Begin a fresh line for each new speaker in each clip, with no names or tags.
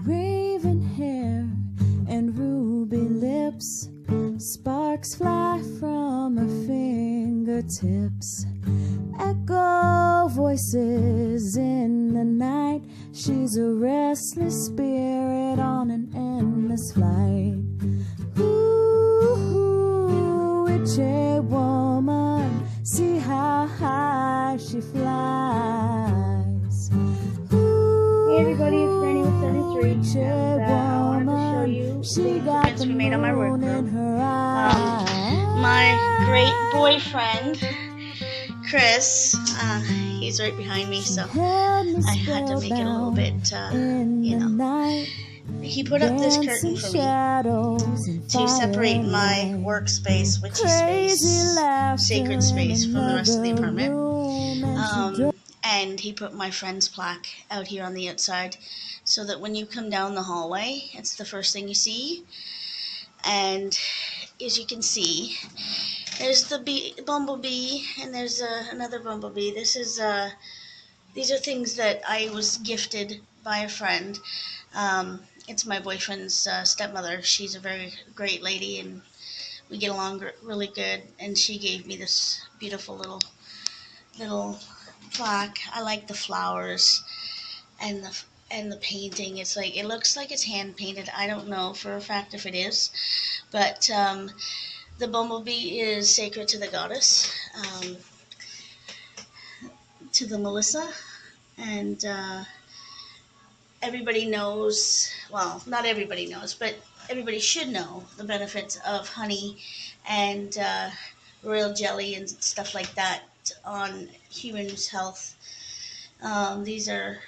raven hair and ruby lips, sparks fly from her fingertips. Echo voices in the night, she's a restless spirit on an endless flight. Ooh, witchy woman, see how high she flies. Ooh,
Hey everybody, it's Granny with 73, and I wanted to show you the improvements we made on my wardrobe. My great boyfriend, Chris, he's right behind me, so I had to make it a little bit, He put up this curtain for me to separate my workspace, witchy space, sacred space from the rest of the apartment. And he put my friend's plaque out here on the outside so that when you come down the hallway, it's the first thing you see. And as you can see, there's the bumblebee, and there's another bumblebee. These are things that I was gifted by a friend. It's my boyfriend's stepmother. She's a very great lady, and we get along really good. And she gave me this beautiful little plaque. I like the flowers and the painting. It's like, it looks like it's hand painted. I don't know for a fact if it is, but the bumblebee is sacred to the goddess, to the Melissa, and everybody knows, well, not everybody knows, but everybody should know the benefits of honey and royal jelly and stuff like that on humans' health. These are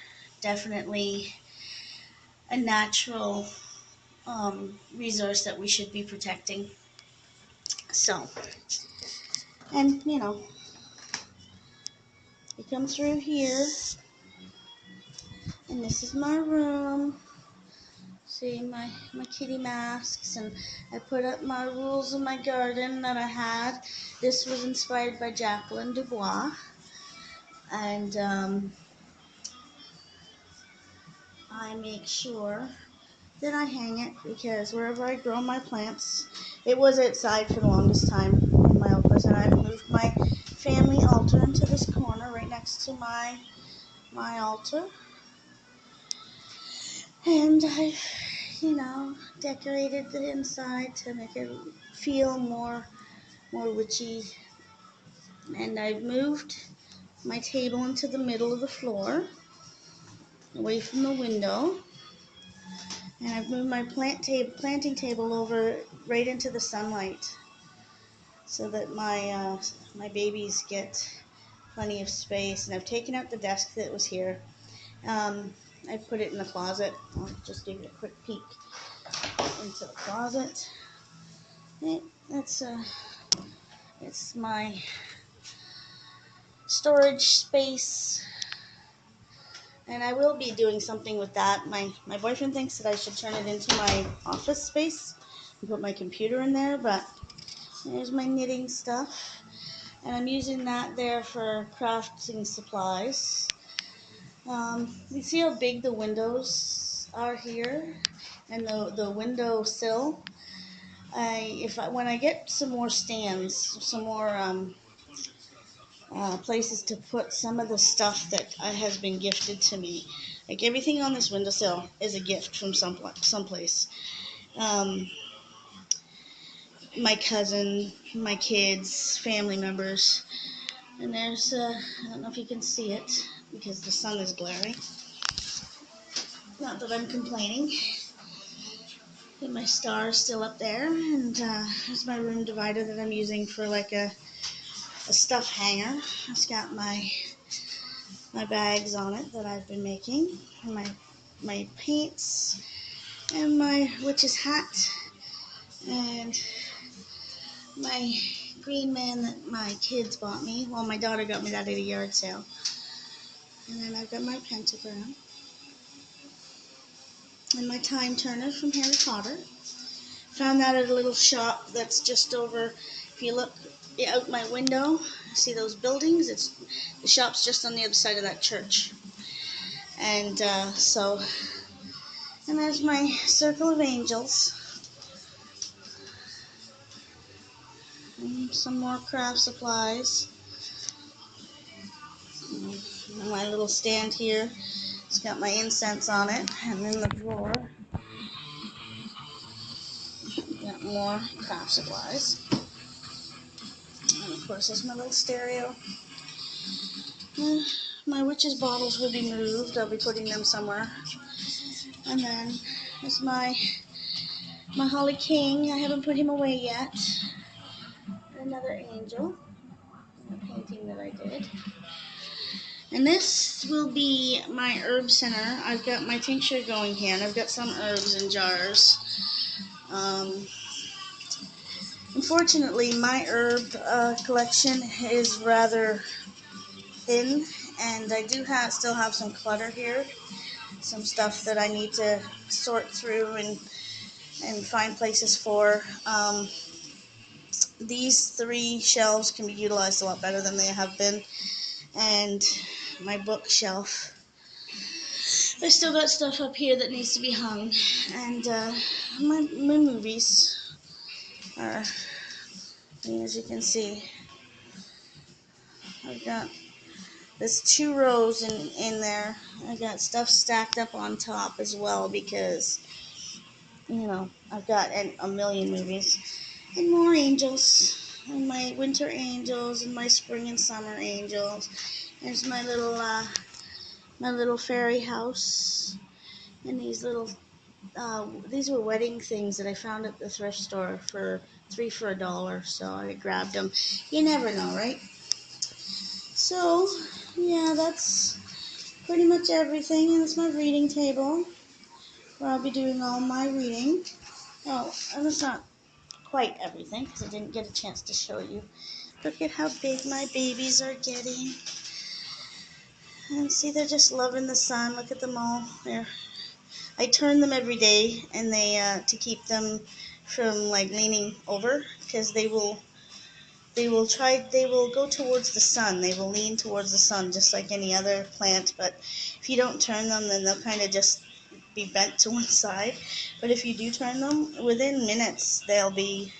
definitely a natural resource that we should be protecting. So, and you come through here, and this is my room. See my kitty masks, and I put up my rules in my garden that I had. This was inspired by Jacqueline Dubois, and I make sure that I hang it, because wherever I grow my plants, it was outside for the longest time in my office, and I've moved my family altar into this corner right next to my altar, and I've decorated the inside to make it feel more witchy. And I've moved my table into the middle of the floor, away from the window. And I've moved my planting table over right into the sunlight, so that my babies get plenty of space. And I've taken out the desk that was here. I put it in the closet. I'll just give you a quick peek into the closet. It's my storage space, and I will be doing something with that. My boyfriend thinks that I should turn it into my office space and put my computer in there, but there's my knitting stuff, and I'm using that there for crafting supplies. You see how big the windows are here, and the window sill. When I get some more stands, some more places to put some of the stuff that has been gifted to me, like everything on this windowsill is a gift from someplace. My cousin, my kids, family members, and there's I don't know if you can see it because the sun is glaring. Not that I'm complaining. And my star is still up there, and there's my room divider that I'm using for like a stuff hanger. It's got my bags on it that I've been making, and my paints, and my witch's hat, and my green man that my kids bought me. Well, my daughter got me that at a yard sale. And then I've got my pentagram, and my time turner from Harry Potter. Found that at a little shop that's just over, if you look out my window, see those buildings? The shop's just on the other side of that church. And And there's my circle of angels. And some more craft supplies. And my little stand here. It's got my incense on it. And in the drawer, got more craft supplies. And of course, there's my little stereo. My witch's bottles will be moved. I'll be putting them somewhere. And then there's my Holly King. I haven't put him away yet. Another angel. A painting that I did. And this will be my herb center. I've got my tincture going here, and I've got some herbs in jars. Unfortunately, my herb collection is rather thin, and I do still have some clutter here. Some stuff that I need to sort through and find places for. These 3 shelves can be utilized a lot better than they have been. And my bookshelf. I still got stuff up here that needs to be hung. And my movies are, as you can see, I've got there's 2 rows in there. I got stuff stacked up on top as well because, I've got a million movies. And more angels. And my winter angels and my spring and summer angels. There's my little fairy house. And these these were wedding things that I found at the thrift store for 3 for $1. So I grabbed them. You never know, right? So, yeah, that's pretty much everything. And it's my reading table where I'll be doing all my reading. Oh, and it's not quite everything because I didn't get a chance to show you. Look at how big my babies are getting. And see, they're just loving the sun. Look at them all. I turn them every day, and to keep them from leaning over, because they will go towards the sun. They will lean towards the sun just like any other plant. But if you don't turn them, then they'll kind of just be bent to one side. But if you do turn them, within minutes they'll be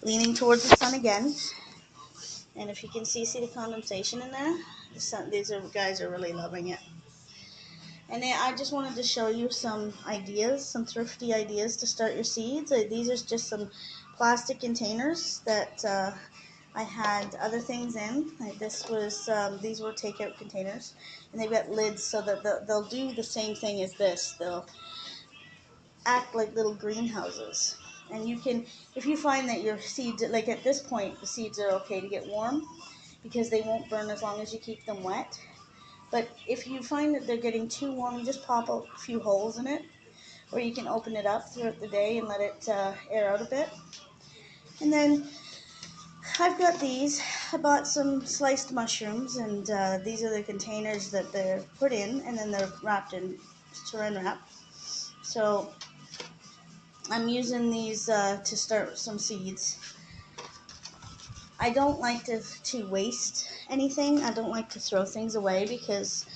leaning towards the sun again. And if you can see the condensation in there, these guys are really loving it. And I just wanted to show you some ideas, some thrifty ideas to start your seeds. These are just some plastic containers that I had other things in. These were takeout containers, and they've got lids so that they'll do the same thing as this. They'll act like little greenhouses. And you can, if you find that your seeds, at this point, the seeds are okay to get warm because they won't burn as long as you keep them wet. But if you find that they're getting too warm, you just pop a few holes in it, or you can open it up throughout the day and let it air out a bit. And then I've got these. I bought some sliced mushrooms, and these are the containers that they're put in, and then they're wrapped in saran wrap. So I'm using these to start some seeds. I don't like to waste anything. I don't like to throw things away because,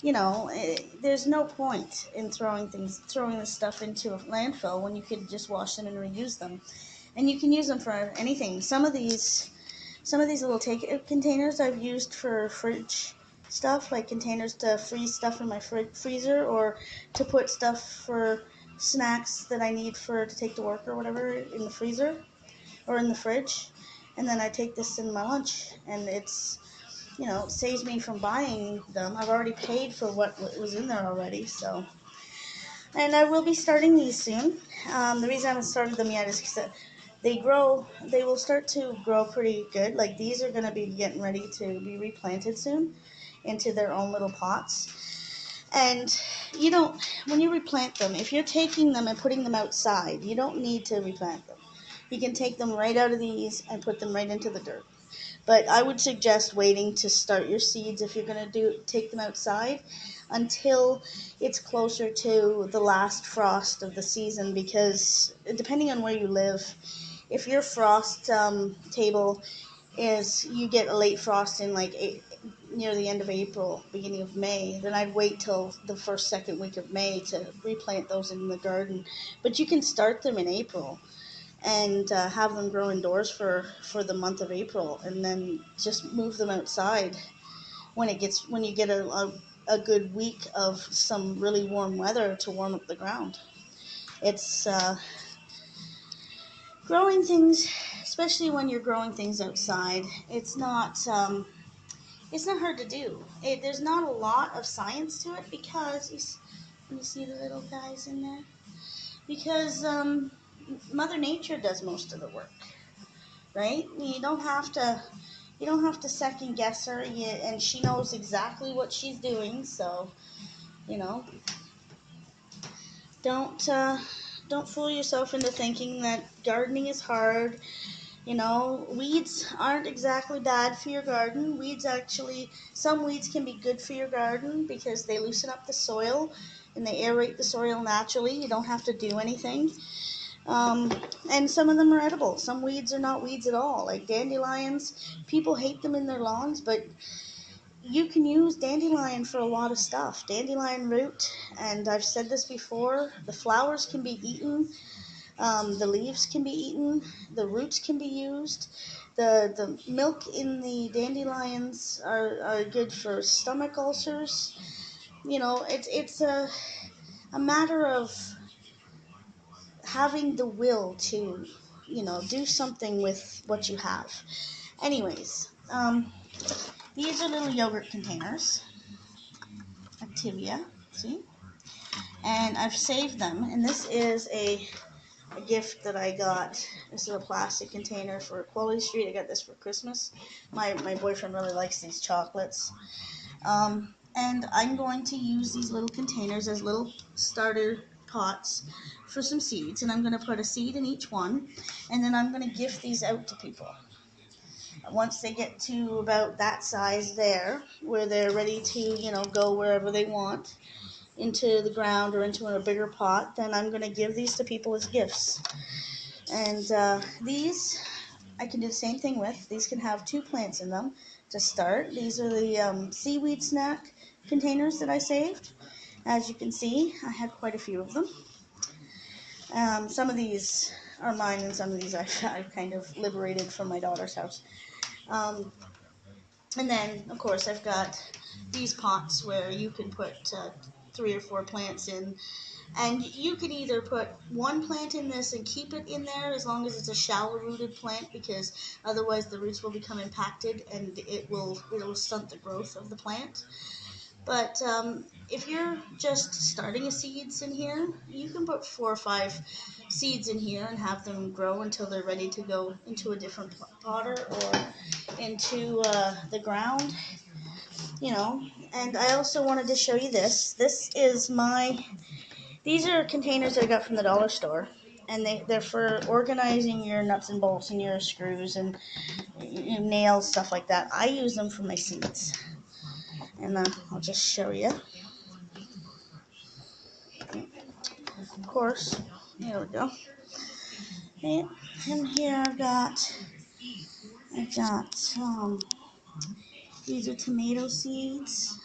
there's no point in throwing this stuff into a landfill when you could just wash them and reuse them. And you can use them for anything. Some of these little take-out containers I've used for fridge stuff, like containers to freeze stuff in my freezer, or to put stuff for snacks that I need to take to work or whatever in the freezer or in the fridge. And then I take this in my lunch, and it saves me from buying them. I've already paid for what was in there already, so. And I will be starting these soon. The reason I haven't started them yet is because they will start to grow pretty good. Like, these are going to be getting ready to be replanted soon into their own little pots. And when you replant them, if you're taking them and putting them outside, you don't need to replant them. You can take them right out of these and put them right into the dirt. But I would suggest waiting to start your seeds if you're going to take them outside until it's closer to the last frost of the season, because depending on where you live, if your frost table is, you get a late frost in near the end of April, beginning of May, then I'd wait till the first, second week of May to replant those in the garden. But you can start them in April and have them grow indoors for the month of April, and then just move them outside when you get a good week of some really warm weather to warm up the ground. It's growing things, especially when you're growing things outside. It's not hard to do. There's not a lot of science to it because you see the little guys in there, because Mother Nature does most of the work, right? You don't have to second guess her, and she knows exactly what she's doing. So, you know, don't don't fool yourself into thinking that gardening is hard. You know, weeds aren't exactly bad for your garden. Some weeds can be good for your garden because they loosen up the soil and they aerate the soil naturally. You don't have to do anything. Um, and some of them are edible. Some weeds are not weeds at all, like dandelions. People hate them in their lawns, but you can use dandelion for a lot of stuff. Dandelion root, and I've said this before, the flowers can be eaten, the leaves can be eaten, the roots can be used. The milk in the dandelions are good for stomach ulcers. You know, it's a matter of having the will to, do something with what you have. Anyways, these are little yogurt containers, Activia, see? And I've saved them, and this is a gift that I got. This is a plastic container for Quality Street. I got this for Christmas. My boyfriend really likes these chocolates. And I'm going to use these little containers as little starter pots for some seeds, and I'm going to put a seed in each one, and then I'm going to gift these out to people. Once they get to about that size there, where they're ready to, go wherever they want, into the ground or into a bigger pot, then I'm going to give these to people as gifts. And these, I can do the same thing with. These can have 2 plants in them to start. These are the seaweed snack containers that I saved. As you can see, I had quite a few of them. Some of these are mine, and some of these I've kind of liberated from my daughter's house. And then, of course, I've got these pots where you can put 3 or 4 plants in. And you can either put 1 plant in this and keep it in there as long as it's a shallow-rooted plant, because otherwise the roots will become impacted and it will stunt the growth of the plant. But if you're just starting seeds in here, you can put 4 or 5 seeds in here and have them grow until they're ready to go into a different potter or into the ground, And I also wanted to show you this. These are containers that I got from the dollar store, and they're for organizing your nuts and bolts and your screws and nails, stuff like that. I use them for my seeds. And I'll just show you. Of course, here we go. And here I've got these are tomato seeds.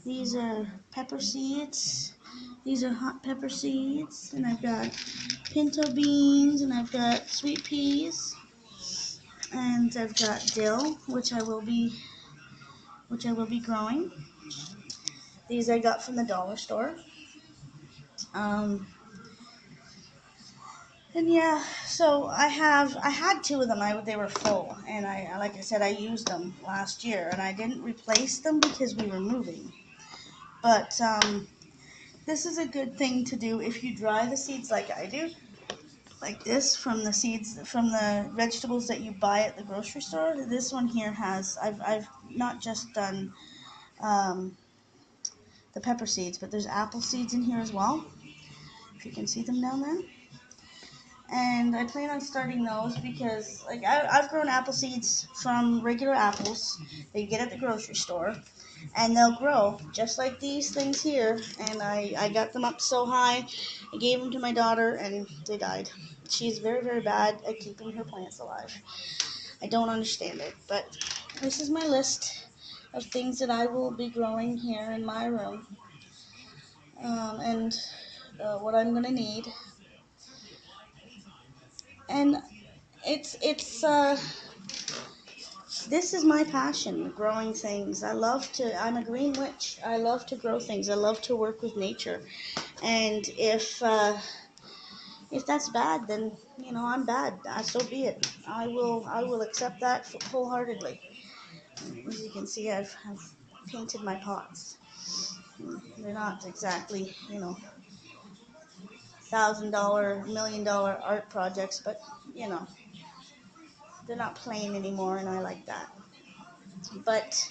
These are pepper seeds. These are hot pepper seeds. And I've got pinto beans, and I've got sweet peas. And I've got dill, which I will be growing. These I got from the dollar store. And yeah, so I had 2 of them. They were full, and like I said, I used them last year, and I didn't replace them because we were moving. But this is a good thing to do if you dry the seeds like I do, like this, from the vegetables that you buy at the grocery store. This one here I've not just done the pepper seeds, but there's apple seeds in here as well, if you can see them down there. And I plan on starting those because, like, I've grown apple seeds from regular apples that you get at the grocery store, and they'll grow just like these things here. And I got them up so high, I gave them to my daughter, and they died. She's very, very bad at keeping her plants alive. I don't understand it, but this is my list of things that I will be growing here in my room, and what I'm gonna need. And it's this is my passion, growing things. I'm a green witch. I love to grow things. I love to work with nature. And if that's bad, then I'm bad. So be it. I will accept that wholeheartedly. As you can see, I've painted my pots. They're not exactly $1,000, $1,000,000 art projects, but you know they're not plain anymore, and I like that. But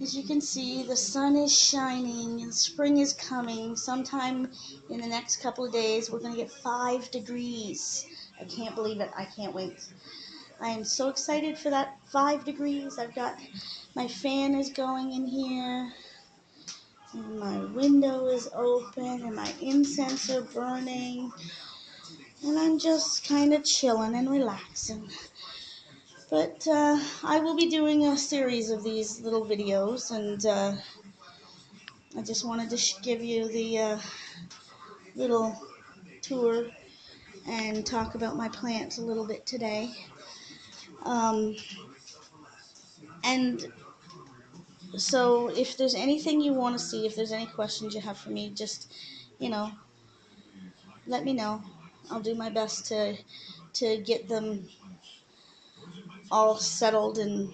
as you can see, the sun is shining and spring is coming. Sometime in the next couple of days, we're going to get 5 degrees. I can't believe it. I can't wait. I am so excited for that 5 degrees. I've got my fan is going in here, and my window is open, and my incense are burning, and I'm just kind of chilling and relaxing. But I will be doing a series of these little videos, and I just wanted to give you the little tour and talk about my plants a little bit today. And so if there's anything you want to see, if there's any questions you have for me, just, let me know. I'll do my best to get them all settled and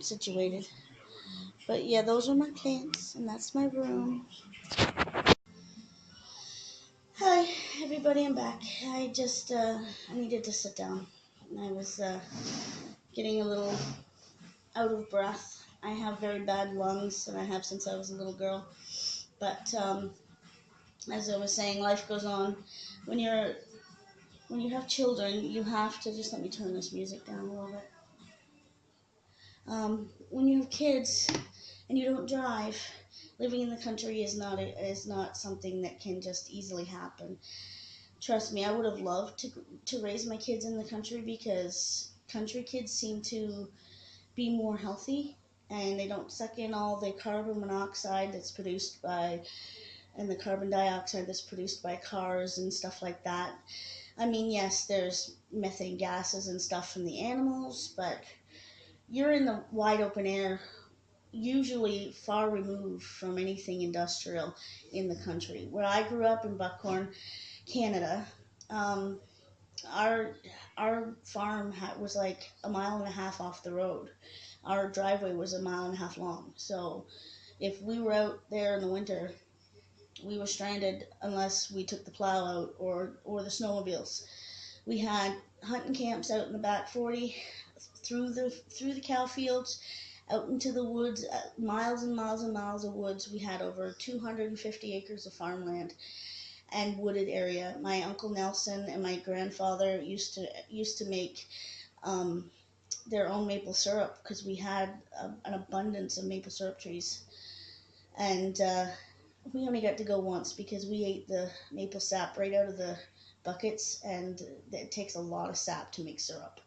situated. But yeah, those are my plants, and that's my room. Hi, everybody, I'm back. I just, I needed to sit down. I was getting a little out of breath. I have very bad lungs, and I have since I was a little girl. But as I was saying, life goes on. When you have children, you have to just let me turn this music down a little bit. When you have kids and you don't drive, living in the country is not something that can just easily happen. Trust me, I would have loved to raise my kids in the country, because country kids seem to be more healthy, and they don't suck in all the carbon monoxide that's produced by, and the carbon dioxide that's produced by cars and stuff like that. I mean, yes, there's methane gases and stuff from the animals, but you're in the wide open air, usually far removed from anything industrial in the country. Where I grew up in Buckhorn, Canada, our farm was like a mile and a half off the road. Our driveway was a mile and a half long. So if we were out there in the winter, we were stranded unless we took the plow out or the snowmobiles. We had hunting camps out in the back 40, through the cow fields, out into the woods, miles and miles and miles of woods. We had over 250 acres of farmland and wooded area. My Uncle Nelson and my grandfather used to make their own maple syrup, because we had an abundance of maple syrup trees. And we only got to go once, because we ate the maple sap right out of the buckets, and it takes a lot of sap to make syrup.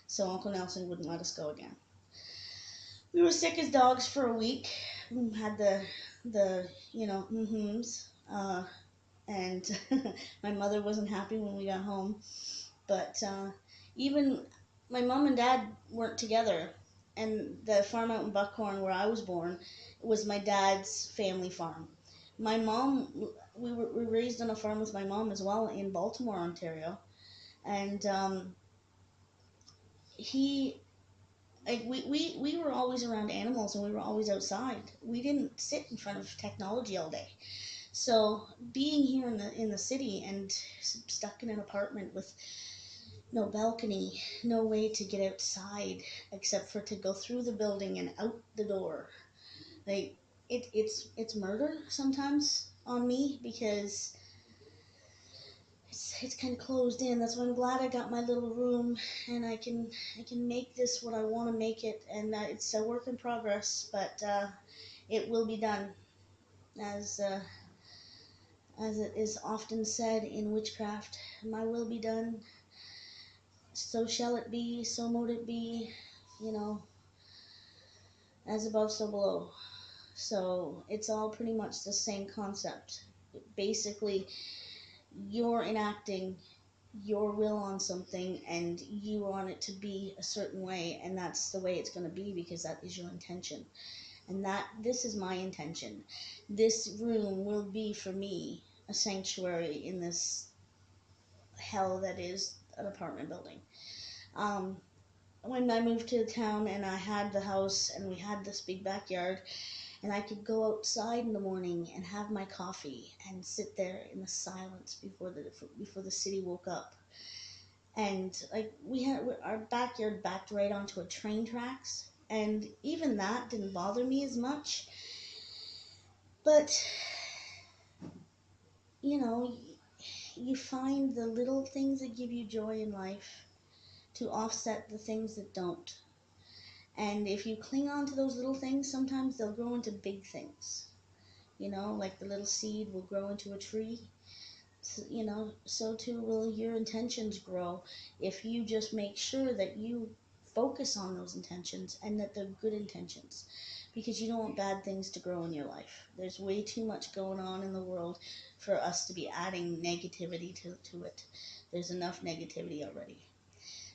So Uncle Nelson wouldn't let us go again. We were sick as dogs for a week. We had the mm-hms, and my mother wasn't happy when we got home. But even my mom and dad weren't together, and the farm out in Buckhorn where I was born was my dad's family farm. My mom, we were raised on a farm with my mom as well in Baltimore, Ontario, and we were always around animals, and we were always outside. We didn't sit in front of technology all day. So being here in the city and stuck in an apartment with no balcony, no way to get outside except for to go through the building and out the door, like it's murder sometimes on me, because it's kind of closed in. That's why I'm glad I got my little room, and I can make this what I want to make it, and it's a work in progress, but it will be done, as it is often said in witchcraft. My will be done, so shall it be, so mote it be. As above, so below. So it's all pretty much the same concept. Basically, you're enacting your will on something and you want it to be a certain way, and that's the way it's going to be because that is your intention. And this is my intention. This room will be for me a sanctuary in this hell that is an apartment building. When I moved to the town and I had the house and we had this big backyard, and I could go outside in the morning and have my coffee and sit there in the silence before the city woke up. And like we had our backyard backed right onto a train tracks, and even that didn't bother me as much. But you know, you find the little things that give you joy in life to offset the things that don't. And if you cling on to those little things, sometimes they'll grow into big things. You know, like the little seed will grow into a tree. You know, so too will your intentions grow if you just make sure that you focus on those intentions and that they're good intentions, because you don't want bad things to grow in your life. There's way too much going on in the world for us to be adding negativity to it. There's enough negativity already.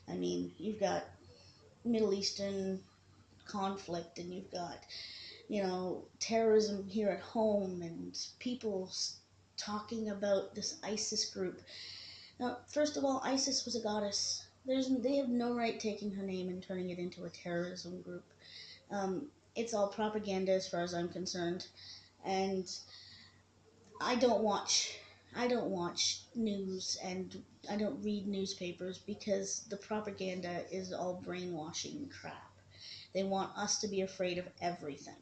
I mean, you've got Middle Eastern conflict, and you've got, you know, terrorism here at home, and people talking about this ISIS group. Now, first of all, ISIS was a goddess. They have no right taking her name and turning it into a terrorism group. It's all propaganda as far as I'm concerned, and I don't watch. I don't watch news and I don't read newspapers because the propaganda is all brainwashing crap. They want us to be afraid of everything.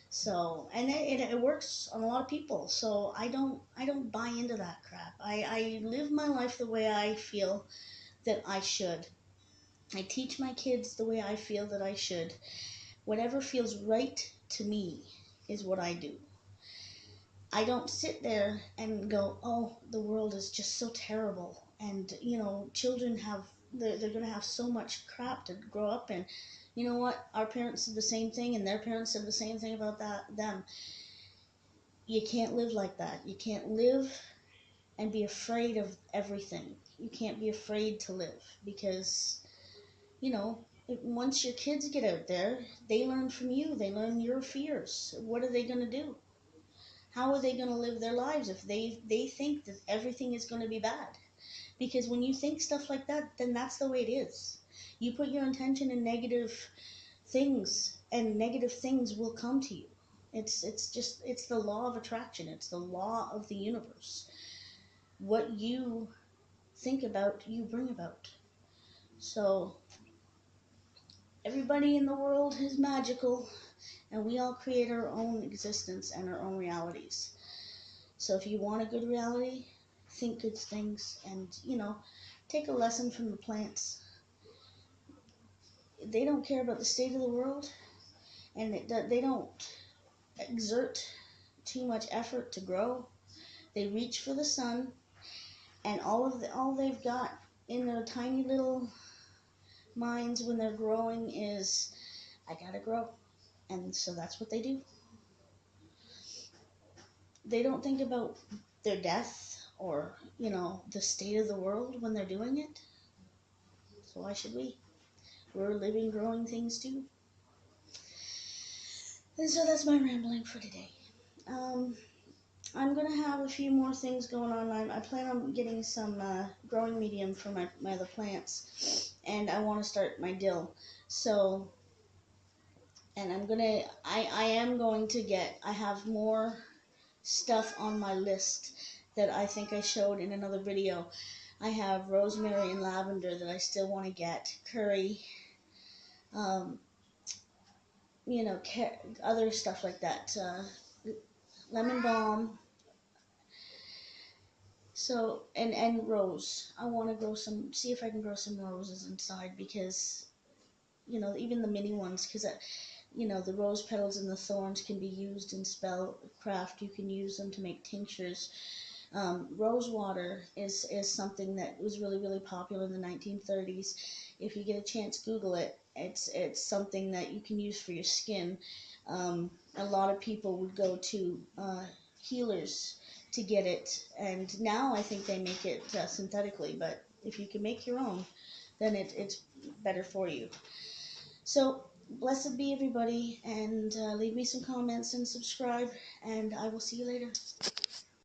So, and it works on a lot of people. So I don't buy into that crap. I live my life the way I feel that I should. I teach my kids the way I feel that I should. Whatever feels right to me is what I do. I don't sit there and go, oh, the world is just so terrible. And, you know, children they're going to have so much crap to grow up in. You know what? Our parents said the same thing, and their parents said the same thing about them. You can't live like that. You can't live and be afraid of everything. You can't be afraid to live because, you know, once your kids get out there, they learn from you. They learn your fears. What are they going to do? How are they going to live their lives if they think that everything is going to be bad? Because when you think stuff like that, then that's the way it is. You put your intention in negative things, and negative things will come to you. It's the law of attraction. It's the law of the universe. What you think about, you bring about. So everybody in the world is magical, and we all create our own existence and our own realities. So if you want a good reality, think good things, and, you know, take a lesson from the plants. They don't care about the state of the world, and they don't exert too much effort to grow. They reach for the sun, and all they've got in their tiny little minds when they're growing is, I gotta grow. And so that's what they do. They don't think about their death or, you know, the state of the world when they're doing it. So why should we? We're living, growing things too. And so that's my rambling for today. I'm going to have a few more things going on. I plan on getting some growing medium for my other plants. And I want to start my dill. So, and I am going to I have more stuff on my list that I think I showed in another video. I have rosemary and lavender that I still want to get, curry, you know, other stuff like that, lemon balm. So, and rose. I want to grow see if I can grow some roses inside, because, you know, even the mini ones, because, you know, the rose petals and the thorns can be used in spellcraft. You can use them to make tinctures. Rose water is something that was really, really popular in the 1930s. If you get a chance, Google it. It's something that you can use for your skin. A lot of people would go to healers to get it, and now I think they make it synthetically. But if you can make your own, then it's better for you. So blessed be everybody, and leave me some comments and subscribe, and I will see you later.